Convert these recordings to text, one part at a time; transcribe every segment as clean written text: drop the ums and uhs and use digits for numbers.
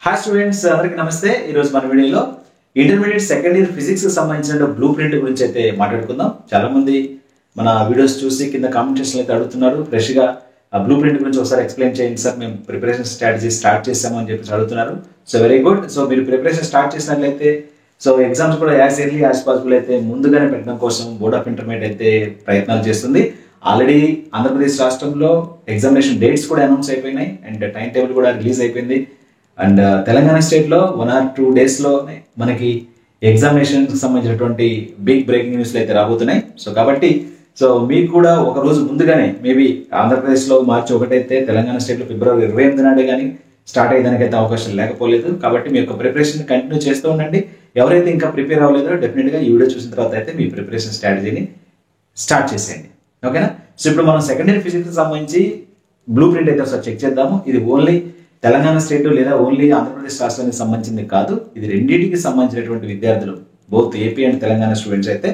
Hi students, అందరికీ నమస్తే. ఈరోజు మన వీడియోలో ఇంటర్మీడియట్ సెకండ్ ఇయర్ ఫిజిక్స్ కి సంబంధించిన బ్లూ ప్రింట్ గురించి అయితే మాట్లాడుకుందాం. చాలా మంది మన వీడియోస్ చూసి కింద కామెంట్ సెక్షన్ అయితే అడుగుతున్నారు, ఫ్రెష్ గా ఆ బ్లూ ప్రింట్ గురించి ఒకసారి ఎక్స్ప్లెయిన్ చేయండి సార్, మేము ప్రిపరేషన్ స్ట్రాటజీ స్టార్ట్ చేసాము అని చెప్పి అడుగుతున్నారు. So very good. సో మీరు ప్రిపరేషన్ స్టార్ట్ చేసినట్లయితే సో ఎగ్జామ్స్ కూడా యాజ్ ఎర్లీ యాజ్ పాసిబుల్ అయితే ముందుగానే పెట్టడం కోసం బోర్డ్ ఆఫ్ ఇంటర్మీడియట్ అయితే ప్రయత్నాలు చేస్తుంది. ఆల్రెడీ ఆంధ్రప్రదేశ్ రాష్ట్రంలో ఎగ్జామినేషన్ డేట్స్ కూడా అనౌన్స్ అయిపోయినాయి అండ్ టైం టేబుల్ కూడా రిలీజ్ అయిపోయింది. అండ్ తెలంగాణ స్టేట్ లో 1 or 2 days లో మనకి ఎగ్జామినేషన్ కి సంబంధించినటువంటి బిగ్ బ్రేకింగ్ న్యూస్లు అయితే రాబోతున్నాయి. సో కాబట్టి సో మీకు కూడా ఒక రోజు ముందుగానే మేబీ ఆంధ్రప్రదేశ్ లో March 1 అయితే తెలంగాణ స్టేట్ లో February 28 నాడే కానీ స్టార్ట్ అయ్యేదానికైతే అవకాశం లేకపోలేదు. కాబట్టి మీ యొక్క ప్రిపరేషన్ కంటిన్యూ చేస్తూ ఉండండి. ఎవరైతే ఇంకా ప్రిపేర్ అవ్వలేదో డెఫినెట్ గా ఈ వీడియో చూసిన తర్వాత అయితే మీ ప్రిపరేషన్ స్ట్రాటజీని స్టార్ట్ చేసేయండి. ఓకేనా? సో ఇప్పుడు మనం సెకండ్ ఇయర్ ఫిజిక్స్ కి సంబంధించి బ్లూ ప్రింట్ అయితే ఒకసారి చెక్ చేద్దాము. ఇది ఓన్లీ తెలంగాణ స్టేట్ లేదా ఓన్లీ ఆంధ్రప్రదేశ్ రాష్ట్రానికి సంబంధించింది కాదు, ఇది రెండింటికి సంబంధించినటువంటి విద్యార్థులు both AP and Telangana students అయితే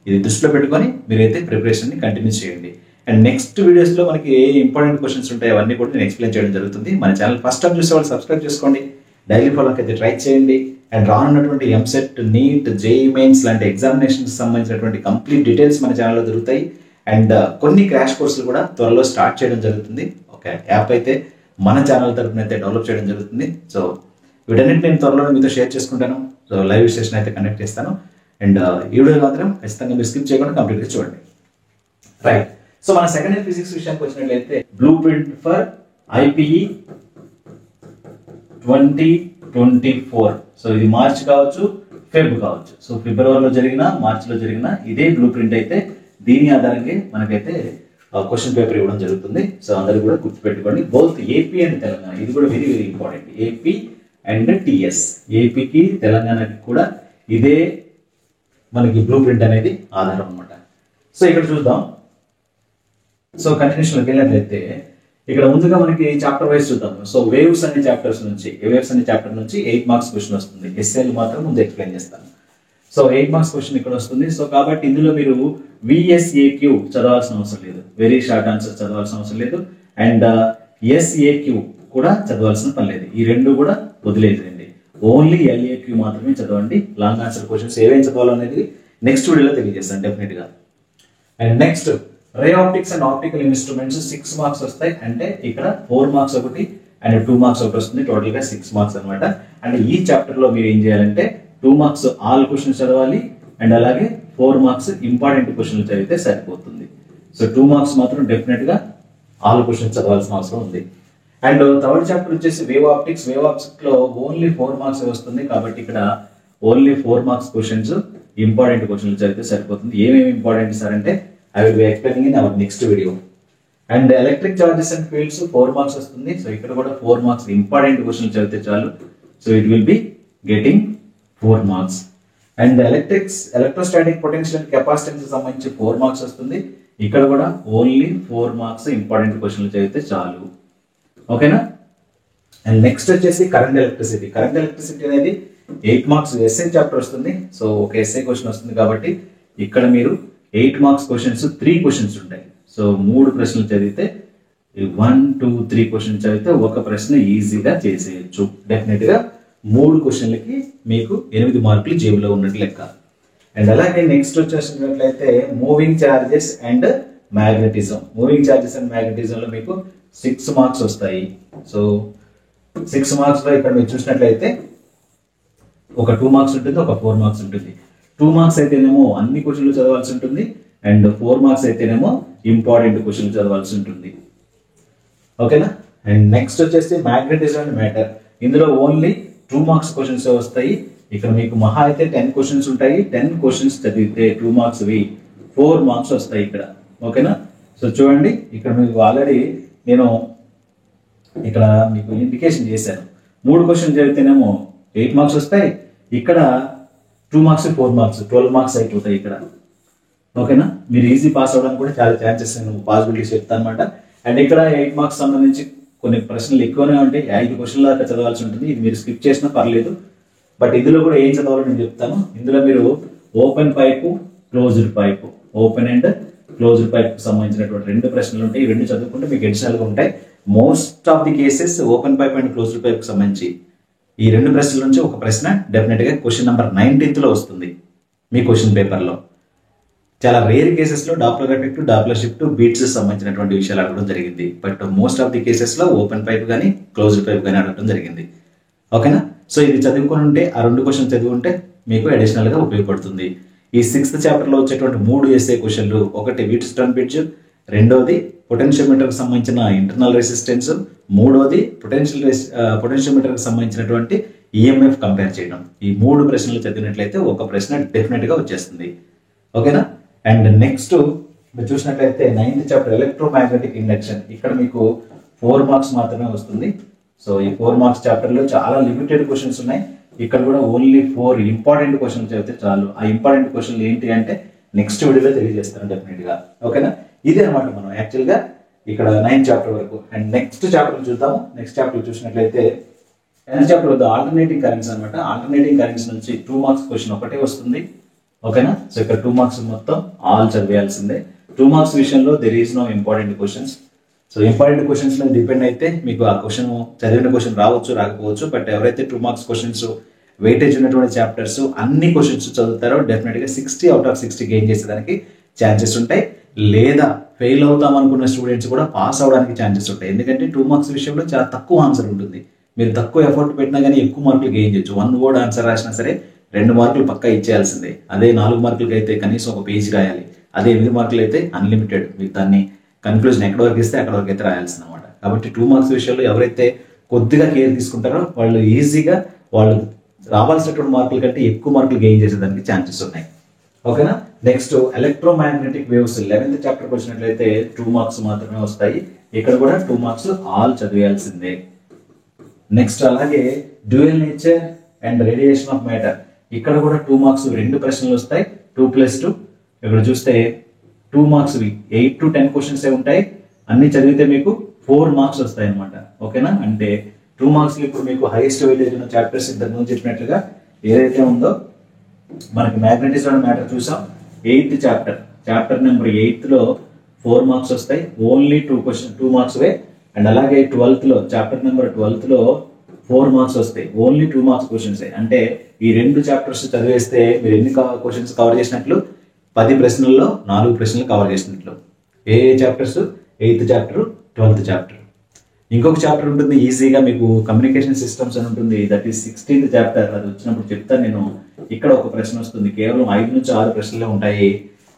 ఇది దృష్టిలో పెట్టుకొని మీరైతే ప్రిపరేషన్ ని కంటిన్యూ చేయండి. అండ్ నెక్స్ట్ వీడియోస్ లో మనకి ఏ ఇంపార్టెంట్ క్వశ్చన్స్ ఉంటాయి అవన్నీ కూడా నేను ఎక్స్ప్లెయిన్ చేయడం జరుగుతుంది. మన ఛానల్ ఫస్ట్ టైం చూసే వాళ్ళు సబ్స్క్రైబ్ చేసుకోండి, డైలీ ఫాలోకి అయితే ట్రై చేయండి. అండ్ రానున్నటువంటి ఎంసెట్, నీట్, జేఈ మెయిన్స్ లాంటి ఎగ్జామినేషన్స్ సంబంధించినటువంటి కంప్లీట్ డీటెయిల్స్ మన ఛానల్లో దొరుకుతాయి. అండ్ కొన్ని క్రాష్ కోర్సులు కూడా త్వరలో స్టార్ట్ చేయడం జరుగుతుంది. ఒక యాప్ అయితే మన ఛానల్ తరఫున అయితే డెవలప్ చేయడం జరుగుతుంది. సో వీటన్నిటి నేను త్వరలో మీతో షేర్ చేసుకుంటాను. సో లైవ్ సెషన్ అయితే కండక్ట్ చేస్తాను. అండ్ ఈ వీడియో మాత్రం ఖచ్చితంగా మీరు స్కిప్ చేయకుండా కంప్లీట్గా చూడండి. రైట్. సో మన సెకండ్ ఇయర్ ఫిజిక్స్ విషయానికి వచ్చినట్లయితే blue print for IPE 2024. So ఇది మార్చ్ కావచ్చు, ఫెబ్ కావచ్చు. సో ఫిబ్రవరిలో జరిగిన, మార్చిలో జరిగిన ఇదే బ్లూ ప్రింట్ అయితే దీని ఆధారంగా మనకైతే క్వశ్చన్ పేపర్ ఇవ్వడం జరుగుతుంది. సో అందరూ కూడా గుర్తుపెట్టుకోండి, బోత్ ఏపీ అండ్ తెలంగాణ. ఇది కూడా very very important. AP and TS, ఏపీకి తెలంగాణకి కూడా ఇదే మనకి బ్లూ ప్రింట్ అనేది ఆధారం అన్నమాట. సో ఇక్కడ చూద్దాం. సో కంటిన్యూషన్లోకి వెళ్ళినట్లయితే ఇక్కడ ముందుగా మనకి చాప్టర్ వైజ్ చూద్దాం. సో వేవ్స్ అనే చాప్టర్ నుంచి 8 మార్క్స్ క్వశ్చన్ వస్తుంది. ఎస్ఏలు మాత్రం ముందు ఎక్స్ప్లెయిన్ చేస్తాను. సో 8 మార్క్స్ క్వశ్చన్ ఇక్కడ వస్తుంది. సో కాబట్టి ఇందులో మీరు విఎస్ఏక్యూ చదవాల్సిన అవసరం లేదు, వెరీ షార్ట్ ఆన్సర్ చదవాల్సిన అవసరం లేదు. అండ్ ఎస్ఏక్యూ కూడా చదవాల్సిన పని లేదు. ఈ రెండు కూడా వదిలేదండి, ఓన్లీ ఎల్ఏక్యూ మాత్రమే చదవండి. లాంగ్ ఆన్సర్ క్వశ్చన్స్ ఏమేమి చదవాలో అనేది నెక్స్ట్ వీడియోలో తెలియజేస్తాను డెఫినెట్ గా. And next ray optics and optical instruments 6 marks వస్తాయి. అంటే ఇక్కడ 4 మార్క్స్ ఒకటి అండ్ 2 మార్క్స్ ఒకటి వస్తుంది. టోటల్ గా 6 మార్క్స్ అనమాట. అండ్ ఈ చాప్టర్ లో మీరు ఏం చేయాలంటే 2 మార్క్స్ ఆల్ క్వశ్చన్స్ చదవాలి అండ్ అలాగే 4 మార్క్స్ ఇంపార్టెంట్ క్వశ్చన్లు చదివితే సరిపోతుంది. సో 2 మార్క్స్ మాత్రం డెఫినెట్ గా ఆల్ క్వశ్చన్స్ చదవాల్సిన అవసరం ఉంది. అండ్ థర్డ్ చాప్టర్ వచ్చేసి వేవ్ ఆప్టిక్స్. వేవ్ ఆప్టిక్స్ లో ఓన్లీ 4 మార్క్స్ వస్తుంది. కాబట్టి ఇక్కడ ఓన్లీ 4 మార్క్స్ క్వశ్చన్స్ ఇంపార్టెంట్ క్వశ్చన్లు చదివితే సరిపోతుంది. ఏమేమి ఇంపార్టెంట్ సార్ అంటే I will be explaining in our next video. And electric charges and fields 4 marks వస్తుంది. సో ఇక్కడ కూడా 4 మార్క్స్ ఇంపార్టెంట్ క్వశ్చన్లు చదివితే చాలు. So it will be getting 4 marks. And electrostatic potential and capacitance సంబంధించి 4 మార్క్స్ వస్తుంది. ఇక్కడ కూడా ఓన్లీ 4 మార్క్స్ ఇంపార్టెంట్ క్వశ్చన్లు చదివితే చాలు. ఓకేనా? అండ్ నెక్స్ట్ వచ్చేసి కరెంట్ ఎలక్ట్రిసిటీ. కరెంట్ ఎలక్ట్రిసిటీ అనేది 8 మార్క్స్ ఎస్ఏ చాప్టర్ వస్తుంది. సో ఒక ఎస్ఏ క్వశ్చన్ వస్తుంది కాబట్టి ఇక్కడ మీరు 8 మార్క్స్ క్వశ్చన్స్ 3 క్వశ్చన్స్ ఉంటాయి. సో 3 ప్రశ్నలు చదివితే 1, 2, 3 క్వశ్చన్ చదివితే ఒక ప్రశ్న ఈజీగా చేసేయచ్చు. డెఫినెట్ గా 3 క్వశ్చన్లకి మీకు 8 మార్కులు జేబులో ఉన్నట్టు లెక్క. అండ్ అలాగే నెక్స్ట్ వచ్చేసినట్లయితే moving charges and magnetism. Moving charges and magnetism లో మీకు 6 మార్క్స్ వస్తాయి. సో 6 మార్క్స్ లో ఇక్కడ మీరు చూసినట్లయితే ఒక 2 మార్క్స్ ఉంటుంది, ఒక 4 మార్క్స్ ఉంటుంది. 2 మార్క్స్ అయితేనేమో అన్ని క్వశ్చన్లు చదవాల్సి ఉంటుంది అండ్ 4 మార్క్స్ అయితేనేమో ఇంపార్టెంట్ క్వశ్చన్లు చదవాల్సి ఉంటుంది. ఓకేనా? అండ్ నెక్స్ట్ వచ్చేసి మ్యాగ్నెటిజం అండ్ మ్యాటర్. ఇందులో ఓన్లీ 2 మార్క్స్ క్వశ్చన్స్ వస్తాయి. ఇక్కడ మీకు మహా అయితే 10 క్వశ్చన్స్ ఉంటాయి. 10 క్వశ్చన్స్ చదివితే 2 మార్క్స్ 4 మార్క్స్ వస్తాయి ఇక్కడ. ఓకేనా? సో చూడండి, ఇక్కడ మీకు ఆల్రెడీ నేను ఇక్కడ మీకు ఇండికేషన్ చేశాను. 3 క్వశ్చన్స్ చదివితేనేమో 8 మార్క్స్ వస్తాయి. ఇక్కడ 2 మార్క్స్ 4 మార్క్స్ 12 మార్క్స్ అయిపోతాయి ఇక్కడ. ఓకేనా? మీరు ఈజీ పాస్ అవ్వడానికి కూడా చాలా ఛాన్సెస్, పాసిబిలిటీస్ చెప్తాను అనమాట. అండ్ ఇక్కడ 8 మార్క్స్ సంబంధించి కొన్ని ప్రశ్నలు ఎక్కువనే ఉంటాయి. 5 క్వశ్చన్ల దాకా చదవాల్సి ఉంటుంది. ఇది మీరు స్కిప్ చేసినా పర్లేదు. బట్ ఇందులో కూడా ఏం చదవాలో నేను చెప్తాను. ఇందులో మీరు open pipe, closed pipe, open and closed pipe సంబంధించినటువంటి 2 ప్రశ్నలు ఉంటాయి. ఈ 2 చదువుకుంటే మీకు అడిషనల్ గా ఉంటాయి. Most of the cases open pipe and closed pipe కి సంబంధించి ఈ 2 ప్రశ్నల నుంచి ఒక ప్రశ్న డెఫినెట్ గా క్వశ్చన్ నెంబర్ 19th లో వస్తుంది మీ క్వశ్చన్ పేపర్ లో. చాలా రేర్ కేసెస్ లో Doppler effect, Doppler shift, beats సంబంధించినటువంటి విషయాలు అడగడం జరిగింది. But most of the cases లో ఓపెన్ పైప్ కానీ క్లోజ్డ్ పైప్ కానీ అడగడం జరిగింది. ఓకేనా? సో ఇది చదువుకొని ఉంటే, ఆ 2 క్వశ్చన్ చదివి ఉంటే మీకు అడిషనల్ గా ఉపయోగపడుతుంది. ఈ 6th చాప్టర్ లో వచ్చేటువంటి 3 ఎస్ఏ క్వశ్చన్లు, ఒకటి వీట్స్టోన్ బ్రిడ్జ్, రెండోది పొటెన్షియోమీటర్ కి సంబంధించిన ఇంటర్నల్ రెసిస్టెన్స్, మూడోది పొటెన్షియోమీటర్ కి సంబంధించినటువంటి ఈఎంఎఫ్ కంపేర్ చేయడం. ఈ 3 ప్రశ్నలు చదివినట్లయితే ఒక ప్రశ్న డెఫినెట్ గా వచ్చేస్తుంది. ఓకేనా? అండ్ నెక్స్ట్ మీరు చూసినట్లయితే 9th చాప్టర్ ఎలక్ట్రోమాగ్నెటిక్ ఇండక్షన్. ఇక్కడ మీకు 4 మార్క్స్ మాత్రమే వస్తుంది. సో ఈ 4 మార్క్స్ చాప్టర్ లో చాలా లిమిటెడ్ క్వశ్చన్స్ ఉన్నాయి. ఇక్కడ కూడా ఓన్లీ 4 ఇంపార్టెంట్ క్వశ్చన్స్ చదివితే చాలు. ఆ ఇంపార్టెంట్ క్వశ్చన్లు ఏంటి అంటే నెక్స్ట్ వీడియోలో తెలియజేస్తాను డెఫినెట్ గా. ఓకేనా? ఇదే అనమాట మనం యాక్చువల్ గా ఇక్కడ 9th చాప్టర్ వరకు. అండ్ నెక్స్ట్ చాప్టర్ చూద్దాము. నెక్స్ట్ చాప్టర్ చూసినట్లయితే నెక్స్ట్ చాప్టర్ ఆల్టర్నేటింగ్ కరెంట్స్ అనమాట. ఆల్టర్నేటింగ్ కరెంట్స్ నుంచి 2 మార్క్స్ క్వశ్చన్ ఒకటే వస్తుంది. ఓకేనా? సో ఇక్కడ 2 మార్క్స్ మొత్తం ఆల్ చదివేయాల్సిందే. 2 మార్క్స్ విషయంలో there is no important questions. So important questions మీద డిపెండ్ అయితే మీకు ఆ క్వశ్చన్ చదివిన క్వశ్చన్ రావచ్చు, రాకపోవచ్చు. బట్ ఎవరైతే 2 మార్క్స్ క్వశ్చన్స్ వెయిటేజ్ ఉన్నటువంటి చాప్టర్స్ అన్ని క్వశ్చన్స్ చదువుతారో డెఫినెట్ గా 60 out of 60 గెయిన్ చేసేదానికి ఛాన్సెస్ ఉంటాయి. లేదా ఫెయిల్ అవుతాం అనుకున్న స్టూడెంట్స్ కూడా పాస్ అవడానికి ఛాన్సెస్ ఉంటాయి. ఎందుకంటే 2 మార్క్స్ విషయంలో చాలా తక్కువ ఆన్సర్ ఉంటుంది. మీరు తక్కువ ఎఫర్ట్ పెట్టినా కానీ ఎక్కువ మార్కులు గెయిన్ చేయొచ్చు. 1 word ఆన్సర్ రాసినా సరే 2 మార్కులు పక్కా ఇచ్చేయాల్సిందే. అదే 4 మార్కులకి అయితే కనీసం ఒక పేజీ రాయాలి. అదే 8 మార్కులు అయితే అన్లిమిటెడ్. మీరు దాన్ని కన్క్లూజన్ ఎక్కడ వరకు ఇస్తే అక్కడ వరకు అయితే రాయాల్సింది అనమాట. కాబట్టి 2 మార్క్స్ విషయంలో ఎవరైతే కొద్దిగా కేర్ తీసుకుంటారో వాళ్ళు ఈజీగా వాళ్ళు రావాల్సినటువంటి మార్కుల కంటే ఎక్కువ మార్కులు గెయిన్ చేసేదానికి ఛాన్సెస్ ఉన్నాయి. ఓకేనా? నెక్స్ట్ ఎలక్ట్రోమాగ్నెటిక్ వేవ్స్ 11th చాప్టర్కి వచ్చినట్లయితే 2 మార్క్స్ మాత్రమే వస్తాయి. ఇక్కడ కూడా 2 మార్క్స్ ఆల్ చదివేయాల్సిందే. నెక్స్ట్ అలాగే dual nature and radiation of matter. ఇక్కడ కూడా 2 మార్క్స్ 2 ప్రశ్నలు వస్తాయి. 2+2. ఇక్కడ చూస్తే 2 మార్క్స్ 8 to 10 క్వశ్చన్స్ ఉంటాయి. అన్ని చదివితే మీకు 4 మార్క్స్ వస్తాయి అనమాట. ఓకేనా? అంటే 2 మార్క్స్ ఇప్పుడు మీకు హైయెస్ట్ వెయిటేజ్ ఉన్న చాప్టర్స్ ఇంతకు ముందు చెప్పినట్లుగా ఏదైతే ఉందో మనకి మ్యాగ్నెటిజం అండ్ మ్యాటర్ చూసాం. 8th చాప్టర్ నెంబర్ 8 లో 4 మార్క్స్ వస్తాయి. Only 2 marks way. అండ్ అలాగే 12th లో చాప్టర్ నెంబర్ 12th లో 4 మార్క్స్ వస్తాయి. Only 2 marks questions. అంటే ఈ 2 చాప్టర్స్ చదివేస్తే మీరు ఎన్ని క్వశ్చన్స్ కవర్ చేసినట్లు? 10 ప్రశ్నల్లో 4 ప్రశ్నలు కవర్ చేసినట్లు. ఏ chapters? 8th chapter, 12th chapter. ఇంకొక చాప్టర్ ఉంటుంది ఈజీగా మీకు, కమ్యూనికేషన్ సిస్టమ్స్ అని ఉంటుంది. That is 16th chapter. అది వచ్చినప్పుడు చెప్తాను నేను. ఇక్కడ ఒక ప్రశ్న వస్తుంది. కేవలం 5 నుంచి 6 ప్రశ్నలే ఉంటాయి.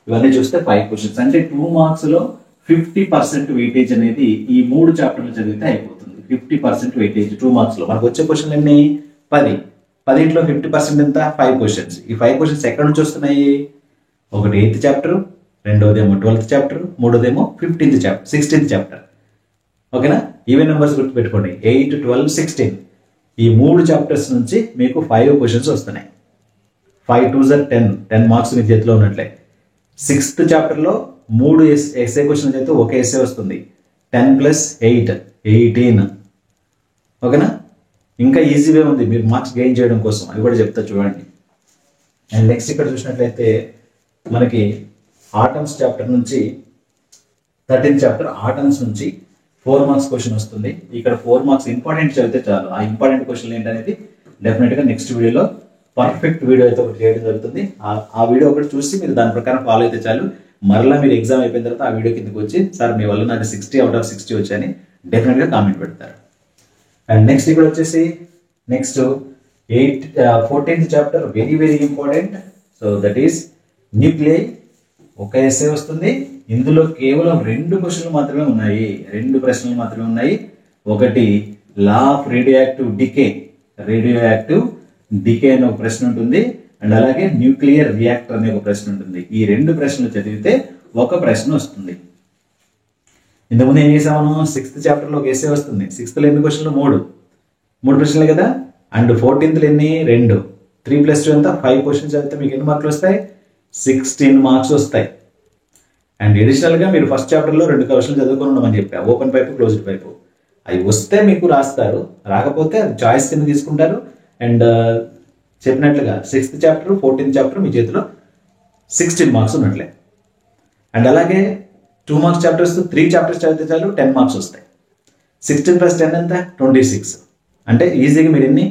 ఇవన్నీ చూస్తే 5 క్వశ్చన్స్. అంటే 2 మార్క్స్ లో 50% వెయిటేజ్ అనేది ఈ 3 చాప్టర్లు చదివితే అయిపోతుంది. 50% వెయిటేజ్ 2 మార్క్స్ లో. మనకు వచ్చే క్వశ్చన్లు ఎన్ని? 10. 10లో 50% ఎంత? 5 క్వశ్చన్స్. ఈ 5 క్వశ్చన్స్ ఎక్కడి నుంచి వస్తున్నాయి? ఒకటి 8th చాప్టర్, రెండోదేమో 12th చాప్టర్, మూడోదేమో 16th చాప్టర్. ఓకేనా? ఈవెన్ నెంబర్స్ గుర్తుపెట్టుకోండి. 8, 12, 16. ఈ 3 చాప్టర్స్ నుంచి మీకు 5 క్వశ్చన్స్ వస్తున్నాయి. 5 2s are 10 మార్క్స్ మీ చేతిలో ఉన్నట్లే. 6th చాప్టర్ లో 3 ఎస్ఏ క్వశ్చన్స్ అయితే ఒక ఎస్ఏ వస్తుంది. 10 + 8 18. ఓకేనా? ఇంకా ఈజీవే ఉంది మీరు మార్క్స్ గెయిన్ చేయడం కోసం. అవి కూడా చెప్తా చూడండి. అండ్ నెక్స్ట్ ఇక్కడ చూసినట్లయితే మనకి ఆటమ్స్ చాప్టర్ నుంచి 13th చాప్టర్ ఆటమ్స్ నుంచి 4 మార్క్స్ క్వశ్చన్ వస్తుంది. ఇక్కడ 4 మార్క్స్ ఇంపార్టెంట్ చదివితే చాలు. ఆ ఇంపార్టెంట్ క్వశ్చన్ ఏంటనేది డెఫినెట్ గా నెక్స్ట్ వీడియోలో పర్ఫెక్ట్ వీడియో అయితే ఒకటి చేయడం జరుగుతుంది. ఆ వీడియో ఒకటి చూసి మీరు దాని ప్రకారం ఫాలో అయితే చాలు. మరలా మీరు ఎగ్జామ్ అయిపోయిన తర్వాత ఆ వీడియో కిందకి వచ్చి సార్ మీ వల్ల నాకు 60 out of 60 వచ్చాయని డెఫినెట్ గా కామెంట్ పెడతారు. అండ్ నెక్స్ట్ ఇక్కడ వచ్చేసి next 14th chapter very very important. So that is nuclei. ఒక ఎస్ఏ వస్తుంది. ఇందులో కేవలం 2 క్వశ్చన్లు మాత్రమే ఉన్నాయి. 2 ప్రశ్నలు మాత్రమే ఉన్నాయి. ఒకటి లా ఆఫ్ రేడియోయాక్టివ్ డికే అనే ఒక ప్రశ్న ఉంటుంది. అండ్ అలాగే న్యూక్లియర్ రియాక్టర్ అనే ఒక ప్రశ్న ఉంటుంది. ఈ 2 ప్రశ్నలు చదివితే ఒక ప్రశ్న వస్తుంది. ఇంతకుముందు ఏం చేసాము? 6th చాప్టర్ లో ఒక ఎస్ఏ వస్తుంది. 6th లో ఎన్ని క్వశ్చన్లు? 3 ప్రశ్నలే కదా. అండ్ 14th లో ఎన్ని? 2. 3 + 2 ఎంత? 5 క్వశ్చన్స్ చదివితే మీకు ఎన్ని మార్కులు వస్తాయి? 16 మార్క్స్ వస్తాయి. అండ్ అడిషనల్ గా మీరు ఫస్ట్ చాప్టర్ లో 2 క్వశ్చన్లు చదువుకొని ఉండమని చెప్పా. Open pipe, closed pipe. అవి వస్తే మీకు రాస్తారు, రాకపోతే అది చాయిస్ కింద తీసుకుంటారు. అండ్ చెప్పినట్లుగా 6th చాప్టర్, 14th చాప్టర్ మీ చేతిలో 16 మార్క్స్ ఉన్నట్లే. అండ్ అలాగే 2 మార్క్స్ చాప్టర్స్ 3 చాప్టర్స్ చదివితే చాలు 10 మార్క్స్ వస్తాయి. 16 + 10 ఎంత? 26. అంటే ఈజీగా మీరు ఎన్ని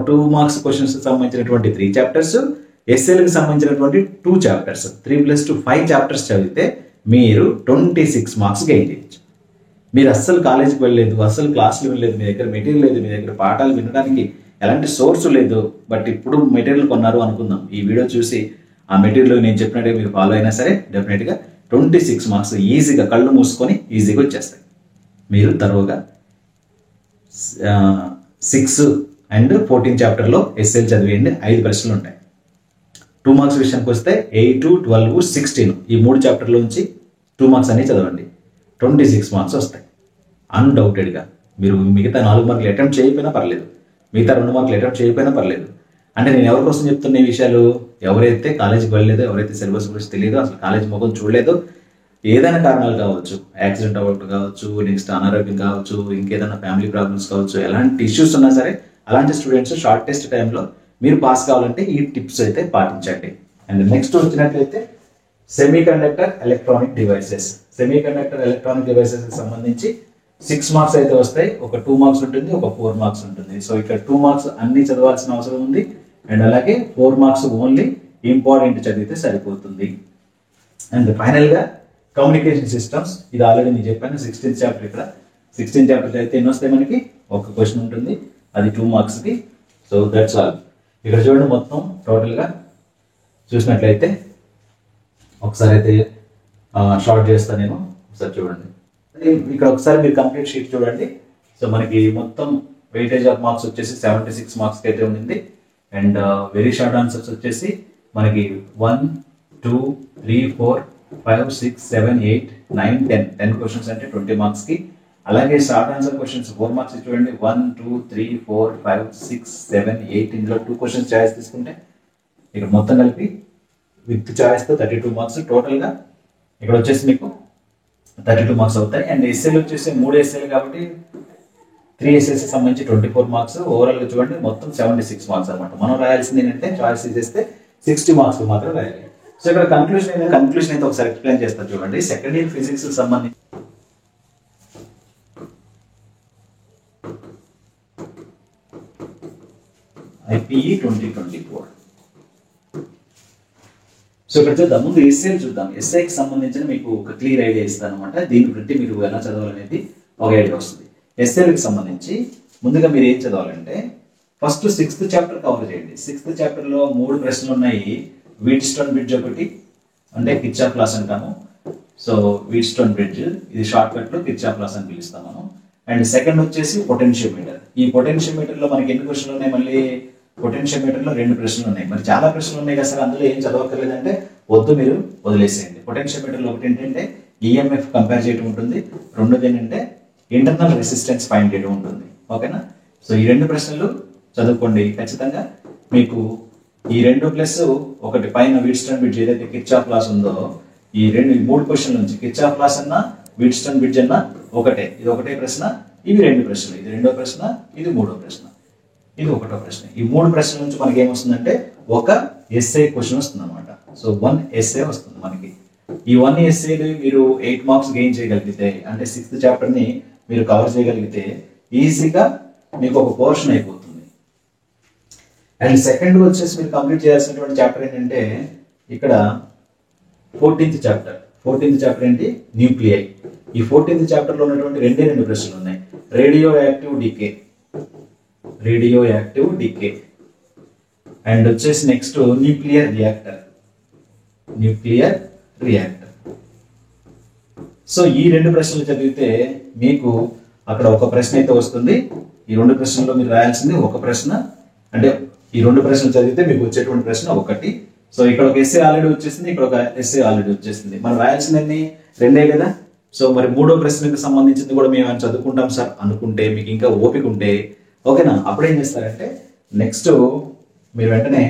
టూ మార్క్స్ క్వశ్చన్స్ సంబంధించినటువంటి 3 చాప్టర్స్, ఎస్ఎల్కి సంబంధించినటువంటి 2 చాప్టర్స్, 3+2 5 చాప్టర్స్ చదివితే మీరు 26 మార్క్స్ గెయిన్ చేయొచ్చు. మీరు అస్సలు కాలేజీకి వెళ్ళలేదు, అస్సలు క్లాసులు వెళ్ళలేదు, మీ దగ్గర మెటీరియల్ లేదు, మీ దగ్గర పాఠాలు వినడానికి ఎలాంటి సోర్స్ లేదు, బట్ ఇప్పుడు మెటీరియల్ కొన్నారు అనుకుందాం. ఈ వీడియో చూసి ఆ మెటీరియల్ నేను చెప్పినట్టుగా మీరు ఫాలో అయినా సరే డెఫినెట్గా 26 మార్క్స్ ఈజీగా కళ్ళు మూసుకొని ఈజీగా వచ్చేస్తాయి. మీరు తరువుగా 6 అండ్ 14 చాప్టర్లో ఎస్ఎల్ చదివేయండి. 5 ప్రశ్నలు ఉంటాయి. 2 మార్క్స్ విషయానికి వస్తే 8, 12, 16 ఈ 3 చాప్టర్ల నుంచి 2 మార్క్స్ అన్ని చదవండి. 26 మార్క్స్ వస్తాయి అన్డౌటెడ్గా. మీరు మిగతా 4 మార్కులు అటెంప్ట్ చేయకపోయినా పర్లేదు, మిగతా 2 మార్కులు అటెంప్ట్ చేయకపోయినా పర్లేదు. అంటే నేను ఎవరి కోసం చెప్తున్న ఈ విషయాలు, ఎవరైతే కాలేజీకి వెళ్ళలేదో, ఎవరైతే సిలబస్ గురించి తెలియదో, అసలు కాలేజ్ ముఖం చూడలేదో, ఏదైనా కారణాలు కావచ్చు, యాక్సిడెంట్ అవ్వడం కావచ్చు, నెక్స్ట్ అనారోగ్యం కావచ్చు, ఇంకేదైనా ఫ్యామిలీ ప్రాబ్లమ్స్ కావచ్చు, ఎలాంటి ఇష్యూస్ ఉన్నా సరే అలాంటి స్టూడెంట్స్ షార్టెస్ట్ టైంలో మీరు పాస్ కావాలంటే ఈ టిప్స్ అయితే పాటించండి. అండ్ నెక్స్ట్ వచ్చినట్లయితే semi conductor electronic devices. Semi conductor electronic devices కి సంబంధించి 6 మార్క్స్ అయితే వస్తాయి. ఒక 2 మార్క్స్ ఉంటుంది, ఒక 4 మార్క్స్ ఉంటుంది. సో ఇక్కడ 2 మార్క్స్ అన్ని చదవాల్సిన అవసరం ఉంది. అండ్ అలాగే 4 మార్క్స్ ఓన్లీ ఇంపార్టెంట్ చదివితే సరిపోతుంది. అండ్ ఫైనల్ గా కమ్యూనికేషన్ సిస్టమ్స్, ఇది ఆల్రెడీ నేను చెప్పాను. 16th chapter. ఇక్కడ 16th చాప్టర్ అయితే ఎన్ని వస్తాయి మనకి? ఒక క్వశ్చన్ ఉంటుంది, అది 2 మార్క్స్ కి. So that's all. ఇక్కడ చూడండి, మొత్తం టోటల్ గా చూసినట్లయితే ఒకసారి అయితే షార్ట్ చేస్తాను నేను, ఒకసారి చూడండి. ఇక్కడ ఒకసారి మీరు కంప్లీట్ షీట్ చూడండి. సో మనకి మొత్తం వెయిటేజ్ ఆఫ్ మార్క్స్ వచ్చేసి 76 మార్క్స్ అయితే ఉంది. అండ్ వెరీ షార్ట్ ఆన్సర్స్ వచ్చేసి మనకి 1, 2, 3, 4, 5, 6, 7, 8, 9, 10 క్వశ్చన్స్ అంటే 20 మార్క్స్ కి. అలాగే షార్ట్ ఆన్సర్ క్వశ్చన్స్ 4 మార్క్స్ చూడండి. 1, 2, 3, 4, 5, 6, 7, 8 ఇందులో 2 క్వశ్చన్స్ చాయిస్ తీసుకుంటే ఇక్కడ మొత్తం కలిపి విత్ చాయిస్ తో 32 మార్క్స్ టోటల్ గా ఇక్కడ వచ్చేసి మీకు 32 మార్క్స్ అవుతాయి. అండ్ ఎస్ఎల్ వచ్చేసి 3 ఎస్ఎల్ కాబట్టి 3 ఎస్ఎస్ సంబంధించి 24 మార్క్స్. ఓవరాల్ గా చూడండి మొత్తం 76 మార్క్స్ అనమాట. మనం రాయాల్సింది ఏంటంటే చాయిస్ చేస్తే 60 మార్క్స్ మాత్రం రాయాలి. సో ఇక్కడ కన్క్లూషన్ అయితే ఒకసారి ఎక్స్ప్లెయిన్ చేస్తాను చూడండి. సెకండ్ ఇయర్ ఫిజిక్స్ సంబంధించి IPE 2024. సో ఇక్కడ చూద్దాం. ముందు ఎస్ఏ చూద్దాం. ఎస్ఐకి సంబంధించిన మీకు ఒక క్లియర్ ఐడియా ఇస్తాను అనమాట. దీన్ని బట్టి మీరు ఎలా చదవాలనేది ఒక ఐడియా వస్తుంది. ఎస్ఏకి సంబంధించి ముందుగా మీరు ఏం చదవాలంటే ఫస్ట్ 6th చాప్టర్ కవర్ చేయండి. 6th చాప్టర్ లో 3 ప్రశ్నలు ఉన్నాయి. వీట్స్టోన్ బ్రిడ్జ్ ఒకటి, అంటే కిర్చాఫ్ లాస్ అంటాము. సో వీట్స్టోన్ బ్రిడ్జ్ ఇది షార్ట్ కట్ లో కిర్చాఫ్ లాస్ అని పిలుస్తాం మనం. అండ్ సెకండ్ వచ్చేసి పొటెన్షియోమీటర్. ఈ పొటెన్షియోమీటర్ లో మనకి ఎన్ని క్వశ్చన్లు ఉన్నాయి? మళ్ళీ పొటెన్షియోమీటర్ లో 2 ప్రశ్నలు ఉన్నాయి. మరి చాలా ప్రశ్నలు ఉన్నాయి కదా సార్, అందులో ఏం చదవక్కర్లేదంటే వద్దు, మీరు వదిలేసేయండి. పొటెన్షియోమీటర్ లో ఒకటి ఏంటంటే ఈఎంఎఫ్ కంపేర్ చేయడం ఉంటుంది, రెండోది ఏంటంటే ఇంటర్నల్ రెసిస్టెన్స్ ఫైండ్ చేయడం ఉంటుంది. ఓకేనా? సో ఈ 2 ప్రశ్నలు చదువుకోండి ఖచ్చితంగా. మీకు ఈ 2 ప్లస్ ఒకటి పైన వీట్స్టోన్ బ్రిడ్జ్ ఏదైతే కిర్చాఫ్ లాస్ ఉందో, ఈ 3 క్వశ్చన్ల నుంచి కిర్చాఫ్ లాస్ అన్నా వీట్స్టోన్ బ్రిడ్జ్ అన్నా ఒకటే. ఇది ఒకటే ప్రశ్న, ఇవి 2 ప్రశ్నలు. ఇది 2వ ప్రశ్న, ఇది 3వ ప్రశ్న, ఇది 1వ ప్రశ్న. ఈ 3 ప్రశ్నల నుంచి మనకి ఏమొస్తుందంటే ఒక ఎస్ఏ క్వశ్చన్ వస్తుంది అనమాట. సో 1 ఎస్ఏ వస్తుంది మనకి. ఈ 1 ఎస్ఏని మీరు 8 మార్క్స్ గెయిన్ చేయగలిగితే, అంటే 6th చాప్టర్ ని మీరు కవర్ చేయగలిగితే ఈజీగా మీకు ఒక పోర్షన్ అయిపోతుంది. అండ్ సెకండ్ వచ్చేసి మీరు కంప్లీట్ చేయాల్సినటువంటి చాప్టర్ ఏంటంటే ఇక్కడ 14th చాప్టర్. 14th చాప్టర్ ఏంటి? న్యూక్లియై. ఈ 14th చాప్టర్ లో ఉన్నటువంటి 2 ప్రశ్నలు ఉన్నాయి. రేడియో యాక్టివ్ డికే అండ్ వచ్చేసి నెక్స్ట్ న్యూక్లియర్ రియాక్టర్. సో ఈ 2 ప్రశ్నలు చదివితే మీకు అక్కడ ఒక ప్రశ్న అయితే వస్తుంది. ఈ 2 ప్రశ్నల్లో మీరు రాయాల్సింది ఒక ప్రశ్న. అంటే ఈ 2 ప్రశ్నలు చదివితే మీకు వచ్చేటువంటి ప్రశ్న ఒకటి. సో ఇక్కడ ఒక ఎస్ఏ ఆల్రెడీ వచ్చేసింది, ఇక్కడ ఒక ఎస్ఏ ఆల్రెడీ వచ్చేసింది. మనం రాయాల్సిందన్నీ 2 కదా. సో మరి 3వ ప్రశ్నకు సంబంధించింది కూడా మేము చదువుకుంటాం సార్ అనుకుంటే, మీకు ఇంకా ఓపిక ఉంటే ఓకేనా, అప్పుడేం చేస్తారంటే నెక్స్ట్ మీరు వెంటనే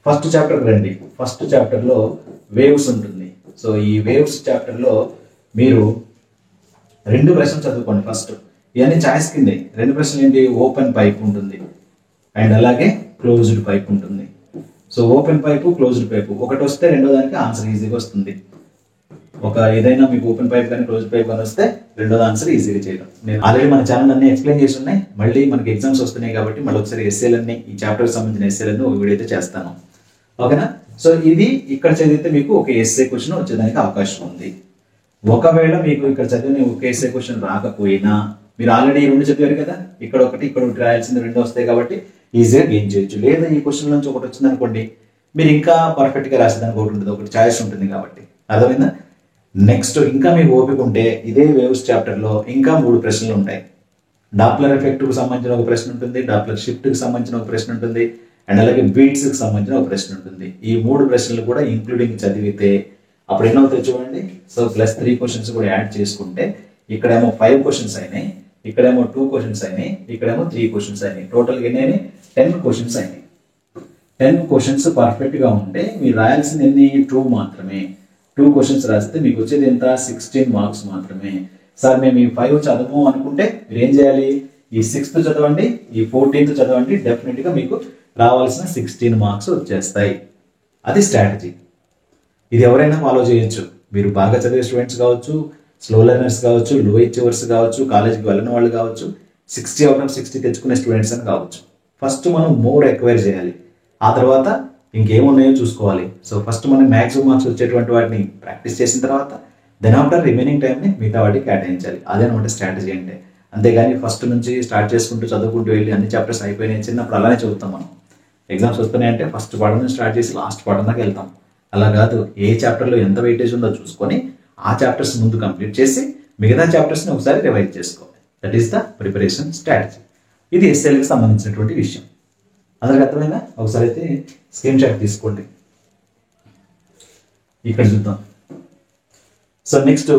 ఫస్ట్ చాప్టర్కి రండి. ఫస్ట్ చాప్టర్లో వేవ్స్ ఉంటుంది. సో ఈ వేవ్స్ చాప్టర్లో మీరు 2 ప్రశ్నలు చదువుకోండి ఫస్ట్. ఇవన్నీ చాయిస్ కిందే. 2 ప్రశ్నలు ఏంటి? ఓపెన్ పైప్ ఉంటుంది అండ్ అలాగే క్లోజ్డ్ పైప్ ఉంటుంది. So open pipe, closed pipe ఒకటి వస్తే రెండో దానికి ఆన్సర్ ఈజీగా వస్తుంది. ఒక ఏదైనా మీకు ఓపెన్ పైప్ కానీ క్లోజ్ పైప్ కానీ వస్తే రెండోది ఆన్సర్ ఈజీగా చేయడం. నేను ఆల్రెడీ మన ఛానల్ అన్ని ఎక్స్ప్లెయిన్ చేసి ఉన్నాయి. మళ్ళీ మనకి ఎగ్జామ్స్ వస్తున్నాయి కాబట్టి మళ్ళీ ఒకసారి ఎస్ఏలన్నీ ఈ చాప్టర్ సంబంధించిన ఎస్ఏలన్నీ ఒక వీడియో అయితే చేస్తాను. ఓకేనా? సో ఇది ఇక్కడ చదివితే మీకు ఒక ఎస్ఏ క్వశ్చన్ వచ్చేదానికి అవకాశం ఉంది. ఒకవేళ మీకు ఇక్కడ చదివిన ఒక ఎస్ఏ క్వశ్చన్ రాకపోయినా మీరు ఆల్రెడీ రెండు చదివారు కదా, ఇక్కడ ఒకటి ఇక్కడ ఒకటి రాయాల్సింది రెండు వస్తాయి కాబట్టి ఈజీగా గెయిన్ చేయొచ్చు. లేదా ఈ క్వశ్చన్ నుంచి ఒకటి వచ్చింది అనుకోండి, మీరు ఇంకా పర్ఫెక్ట్ గా రాసేదానికి ఒకటి ఉంటుంది, ఒకటి ఛాయిస్ ఉంటుంది కాబట్టి. అర్థమైందా? నెక్స్ట్ ఇంకా మీకు ఓపిక ఉంటే ఇదే వేవ్స్ చాప్టర్ లో ఇంకా 3 ప్రశ్నలు ఉంటాయి. డాప్లర్ ఎఫెక్ట్ కు సంబంధించిన ఒక ప్రశ్న ఉంటుంది, డాప్లర్ షిఫ్ట్ కి సంబంధించిన ఒక ప్రశ్న ఉంటుంది, అండ్ అలాగే బీట్స్ కి సంబంధించిన ఒక ప్రశ్న ఉంటుంది. ఈ 3 ప్రశ్నలు కూడా ఇంక్లూడింగ్ చదివితే అప్పుడు ఎన్నో అవుతాయి చూడండి. సో +3 క్వశ్చన్స్ కూడా యాడ్ చేసుకుంటే ఇక్కడేమో 5 క్వశ్చన్స్ అయినాయి, ఇక్కడేమో 2 క్వశ్చన్స్ అయినాయి, ఇక్కడేమో 3 క్వశ్చన్స్ అయినాయి. టోటల్ ఎన్ని అయినాయి? 10 క్వశ్చన్స్ అయినాయి. 10 క్వశ్చన్స్ పర్ఫెక్ట్ గా ఉంటే మీరు రాయాల్సింది ఎన్ని? 2 మాత్రమే. 2 క్వశ్చన్స్ రాస్తే మీకు వచ్చేది ఎంత? 16 మార్క్స్ మాత్రమే. సార్ మేము ఈ 5 చదవము అనుకుంటే మీరు ఏం చేయాలి? ఈ 6th చదవండి, ఈ 14th చదవండి, డెఫినెట్ గా మీకు రావాల్సిన 16 మార్క్స్ వచ్చేస్తాయి. అది స్ట్రాటజీ. ఇది ఎవరైనా ఫాలో చేయొచ్చు. మీరు బాగా చదివే స్టూడెంట్స్ కావచ్చు, స్లో లెర్నర్స్ కావచ్చు, లో అచీవర్స్ కావచ్చు, కాలేజ్కి వెళ్ళిన వాళ్ళు కావచ్చు, 60 out of 60 తెచ్చుకునే స్టూడెంట్స్ అని కావచ్చు. ఫస్ట్ మనం మోర్ ఎక్వైర్ చేయాలి, ఆ తర్వాత ఇంకేమున్నాయో చూసుకోవాలి. సో ఫస్ట్ మనం మ్యాక్సిమం మార్క్స్ వచ్చేటువంటి వాటిని ప్రాక్టీస్ చేసిన తర్వాత దెన్ ఆఫ్టర్ రిమైనింగ్ టైంని మిగతా వాటికి కేటాయించాలి. అదే అనమాట స్ట్రాటజీ అంటే. అంతేగాని ఫస్ట్ నుంచి స్టార్ట్ చేసుకుంటూ చదువుకుంటూ వెళ్ళి అన్ని చాప్టర్స్ అయిపోయినాయి, చిన్నప్పుడు అలానే చదువుతాం మనం. ఎగ్జామ్స్ వస్తున్నాయంటే ఫస్ట్ పాఠం నుంచి స్టార్ట్ చేసి లాస్ట్ పాఠం దాకా వెళ్తాం. అలా కాదు, ఏ చాప్టర్లో ఎంత వెయిటేజ్ ఉందో చూసుకొని ఆ చాప్టర్స్ ముందు కంప్లీట్ చేసి మిగతా చాప్టర్స్ని ఒకసారి రివైజ్ చేసుకోవాలి. That is the preparation strategy. ఇది ఎస్ఎల్కి సంబంధించినటువంటి విషయం. అందరికి అర్థమైందా? ఒకసారి అయితే స్క్రీన్ షాట్ తీసుకోండి. ఇక్కడ చూద్దాం. సో నెక్స్ట్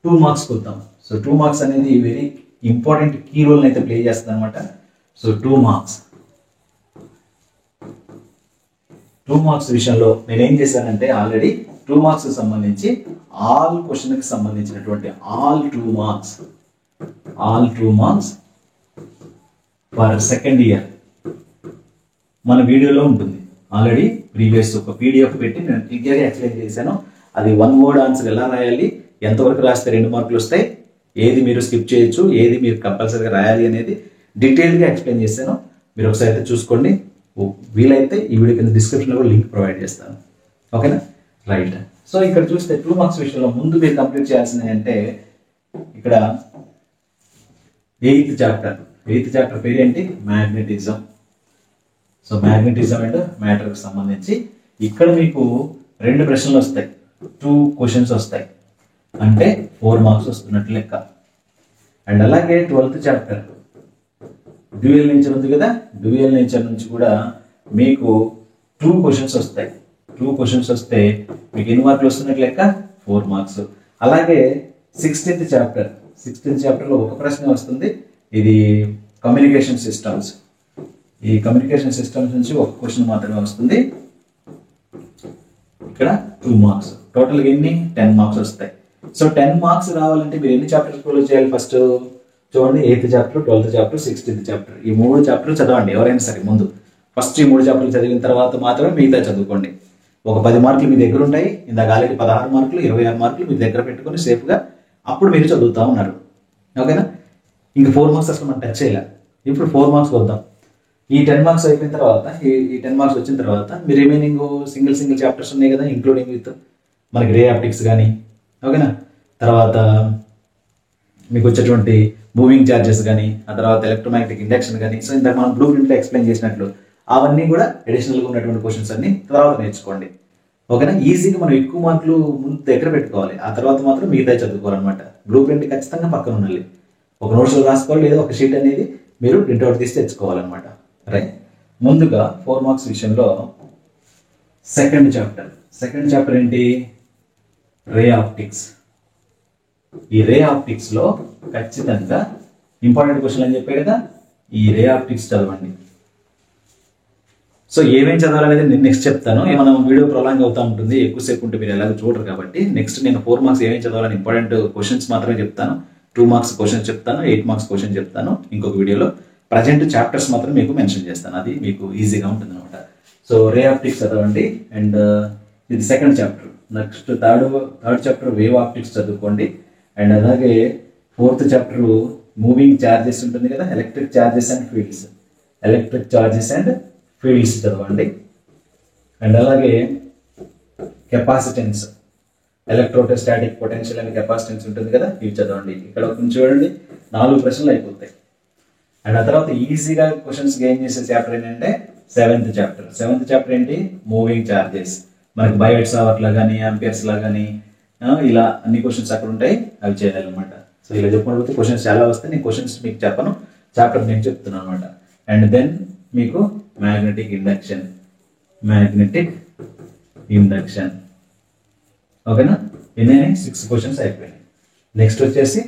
2 మార్క్స్ వద్దాం. సో 2 మార్క్స్ అనేది వెరీ ఇంపార్టెంట్ కీ రోల్ అయితే ప్లే చేస్తుంది అనమాట. సో 2 మార్క్స్ విషయంలో నేను ఏం చేశానంటే ఆల్రెడీ 2 మార్క్స్ సంబంధించి ఆల్ క్వశ్చన్ కి సంబంధించినటువంటి all 2 marks for second year మన వీడియోలో ఉంటుంది. ఆల్రెడీ ప్రీవియస్ ఒక PDF పెట్టి నేను క్లియర్గా ఎక్స్ప్లెయిన్ చేశాను. అది 1 వర్డ్ ఆన్సర్ ఎలా రాయాలి, ఎంతవరకు రాస్తే 2 మార్కులు వస్తాయి, ఏది మీరు స్కిప్ చేయొచ్చు, ఏది మీరు కంపల్సరీగా రాయాలి అనేది డీటెయిల్గా ఎక్స్ప్లెయిన్ చేశాను. మీరు ఒకసారి అయితే చూసుకోండి. వీలైతే ఈ వీడియో కింద డిస్క్రిప్షన్లో కూడా లింక్ ప్రొవైడ్ చేస్తాను. ఓకేనా? రైట్. సో ఇక్కడ చూస్తే 2 మార్క్స్ విషయంలో ముందు మీరు కంప్లీట్ చేయాల్సింది అంటే ఇక్కడ 8th చాప్టర్ పేరు ఏంటి? మ్యాగ్నెటిజం. సో మ్యాగ్నెటిజం అండ్ మ్యాటర్కి సంబంధించి ఇక్కడ మీకు 2 ప్రశ్నలు వస్తాయి, 2 క్వశ్చన్స్ వస్తాయి, అంటే 4 మార్క్స్ వస్తున్నట్లు లెక్క. అండ్ అలాగే 12th చాప్టర్ డ్యూయల్ నేచర్ ఉంది కదా, డ్యూయల్ నేచర్ నుంచి కూడా మీకు 2 క్వశ్చన్స్ వస్తాయి. 2 క్వశ్చన్స్ వస్తే మీకు ఎన్ని మార్కులు వస్తున్నట్లు లెక్క? 4 మార్క్స్. అలాగే 16th చాప్టర్లో ఒక ప్రశ్న వస్తుంది. ఇది కమ్యూనికేషన్ సిస్టమ్స్. ఈ కమ్యూనికేషన్ సిస్టమ్స్ నుంచి ఒక క్వశ్చన్ మాత్రమే వస్తుంది. ఇక్కడ 2 మార్క్స్. టోటల్ ఎన్ని? 10 మార్క్స్ వస్తాయి. సో 10 మార్క్స్ రావాలంటే మీరు ఎన్ని చాప్టర్స్ ఫాలో చేయాలి? ఫస్ట్ చూడండి, 8th chapter, 12th chapter, 16th chapter, ఈ 3 చాప్టర్లు చదవండి ఎవరైనా సరే. ముందు ఫస్ట్ ఈ 3 చాప్టర్లు చదివిన తర్వాత మాత్రమే మిగతా చదువుకోండి. ఒక 10 మార్కులు మీ దగ్గర ఉంటాయి. ఇందాక ఆల్రెడీ 16 మార్కులు, 26 మార్కులు మీ దగ్గర పెట్టుకొని సేఫ్గా అప్పుడు మీరు చదువుతూ ఉన్నారు. ఓకేనా? ఇంకా 4 మార్క్స్ అసలు మనం టచ్ చేయాలి. ఇప్పుడు 4 మార్క్స్ వద్దాం. ఈ 10 మార్క్స్ అయిపోయిన తర్వాత, ఈ 10 మార్క్స్ వచ్చిన తర్వాత మీ రిమైనింగ్ సింగిల్ చాప్టర్స్ ఉన్నాయి కదా, ఇంక్లూడింగ్ విత్ మనకి రే ఆప్టిక్స్ కానీ, ఓకేనా, తర్వాత మీకు వచ్చేటువంటి మూవింగ్ ఛార్జెస్ కానీ, ఆ తర్వాత ఎలక్ట్రోమాగ్నెటిక్ ఇండక్షన్ కానీ, సో ఇందాక మనం బ్లూ ప్రింట్లో ఎక్స్ప్లెయిన్ చేసినట్లు అవన్నీ కూడా అడిషనల్గా ఉన్నటువంటి క్వశ్చన్స్ అన్ని తర్వాత నేర్చుకోండి. ఓకేనా? ఈజీగా మనం ఎక్కువ మార్కులు ముందు దగ్గర పెట్టుకోవాలి, ఆ తర్వాత మాత్రం మిగతా చదువుకోవాలన్నమాట. బ్లూ ప్రింట్ ఖచ్చితంగా పక్కన ఉండాలి. ఒక నోట్స్లో రాసుకోవాలి, లేదా ఒక షీట్ అనేది మీరు ప్రింట్అవుట్ తీసి తెచ్చుకోవాలన్నమాట. రైట్. ముందుగా 4 మార్క్స్ విషయంలో సెకండ్ చాప్టర్ ఏంటి? Ray optics. ఈ రే ఆప్టిక్స్ లో ఖచ్చితంగా ఇంపార్టెంట్ క్వశ్చన్ అని చెప్పే కదా, ఈ రే ఆప్టిక్స్ చదవండి. సో ఏమేమి చదవాలనేది నేను నెక్స్ట్ చెప్తాను. మనం వీడియో ప్రొలాంగ్ అవుతా ఉంటుంది, ఎక్కువసేపు ఉంటే మీరు ఎలాగో చూడరు కాబట్టి నెక్స్ట్ నేను 4 మార్క్స్ ఏమేమి చదవాలని ఇంపార్టెంట్ క్వశ్చన్స్ మాత్రమే చెప్తాను. 2 మార్క్స్ క్వశ్చన్స్ చెప్తాను, 8 మార్క్స్ క్వశ్చన్ చెప్తాను ఇంకొక వీడియోలో. ప్రజెంట్ చాప్టర్స్ మాత్రం మీకు మెన్షన్ చేస్తాను, అది మీకు ఈజీగా ఉంటుంది అనమాట. సో రే ఆప్టిక్స్ చదవండి. అండ్ ఇది second chapter. Next third chapter wave optics చదువుకోండి. అండ్ అలాగే ఫోర్త్ చాప్టర్ మూవింగ్ చార్జెస్ ఉంటుంది కదా, ఎలక్ట్రిక్ చార్జెస్ అండ్ ఫీల్డ్స్ చదవండి. అండ్ అలాగే capacitance, electrostatic potential and capacitance ఉంటుంది కదా, ఇవి చదవండి. ఇక్కడ కొంచెం చూడండి 4 ప్రశ్నలు అయిపోతాయి. అండ్ ఆ తర్వాత ఈజీగా క్వశ్చన్స్ గెయిన్ చేసే చాప్టర్ ఏంటంటే సెవెంత్ చాప్టర్ ఏంటి, మూవింగ్ చార్జెస్. మనకి బైట్స్ అవర్ లా కానీ ఆంపియర్స్ లా కానీ ఇలా అన్ని క్వశ్చన్స్ అక్కడ ఉంటాయి, అవి చేయాలన్నమాట. సో ఇలా చెప్పుకుంటే క్వశ్చన్స్ చాలా వస్తాయి. నేను క్వశ్చన్స్ మీకు చెప్పను, చాప్టర్ నేను చెప్తున్నాను అనమాట. అండ్ దెన్ మీకు మ్యాగ్నెటిక్ ఇండక్షన్ ఓకేనా. ఎన్నైనా 6 క్వశ్చన్స్ అయిపోయినాయి. నెక్స్ట్ వచ్చేసి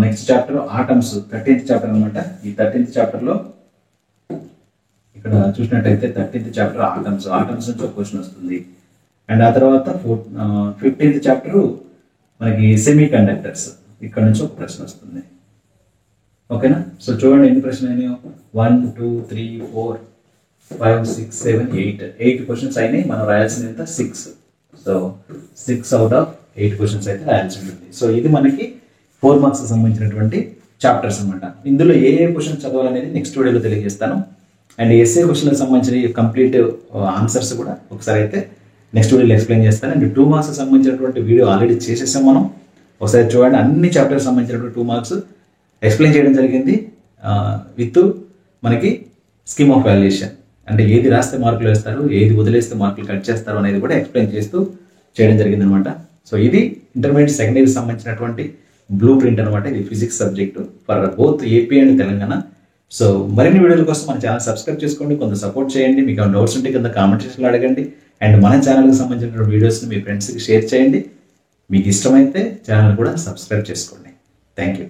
next chapter atoms, 13th chapter అనమాట. ఈ 13th చాప్టర్లో ఇక్కడ చూసినట్టయితే 13th చాప్టర్ ఆటమ్స్ నుంచి ఒక క్వశ్చన్ వస్తుంది. అండ్ ఆ తర్వాత 15th చాప్టర్ మనకి సెమీ కండక్టర్స్, ఇక్కడ నుంచి ఒక ప్రశ్న వస్తుంది ఓకేనా. సో చూడండి ఎన్ని ప్రశ్నలు అయినాయో, 1 2 3 4 5 6 7 8 క్వశ్చన్స్ అయినాయి. మనం రాయాల్సింది ఎంత, 6. సో 6 అవుట్ ఆఫ్ 8 క్వశ్చన్స్ అయితే రాయాల్సి ఉంటుంది. సో ఇది మనకి 4 మార్క్స్ సంబంధించినటువంటి చాప్టర్స్ అనమాట. ఇందులో ఏ క్వశ్చన్ చదవాలనేది నెక్స్ట్ వీడియోలో తెలియజేస్తాను. అండ్ ఎస్ఏ క్వశ్చన్లకు సంబంధించిన కంప్లీట్ ఆన్సర్స్ కూడా ఒకసారి అయితే నెక్స్ట్ వీడియోలో ఎక్స్ప్లెయిన్ చేస్తాను. అండ్ 2 మార్క్స్ సంబంధించినటువంటి వీడియో ఆల్రెడీ చేసేసాం మనం, ఒకసారి చూడండి. అన్ని చాప్టర్స్ సంబంధించినటువంటి 2 మార్క్స్ ఎక్స్ప్లెయిన్ చేయడం జరిగింది విత్ మనకి స్కీమ్ ఆఫ్ వాల్యుయేషన్, అంటే ఏది రాస్తే మార్కులు వేస్తారు, ఏది వదిలేస్తే మార్కులు కట్ చేస్తారు అనేది కూడా ఎక్స్ప్లెయిన్ చేస్తూ చేయడం జరిగింది అనమాట. సో ఇది ఇంటర్మీడియట్ సెకండ్ ఇయర్ సంబంధించినటువంటి బ్లూ ప్రింట్ అనమాట. ఇది physics subject for both AP and Telangana. So మరిన్ని వీడియోల కోసం మన ఛానల్ సబ్స్క్రైబ్ చేసుకోండి, కొంత సపోర్ట్ చేయండి. మీకు ఏమైనా డౌట్స్ ఉంటే కింద కామెంట్ సెక్షన్లో అడగండి. అండ్ మన ఛానల్కి సంబంధించిన వీడియోస్ని మీ ఫ్రెండ్స్కి షేర్ చేయండి. మీకు ఇష్టమైతే ఛానల్ కూడా సబ్స్క్రైబ్ చేసుకోండి. Thank you.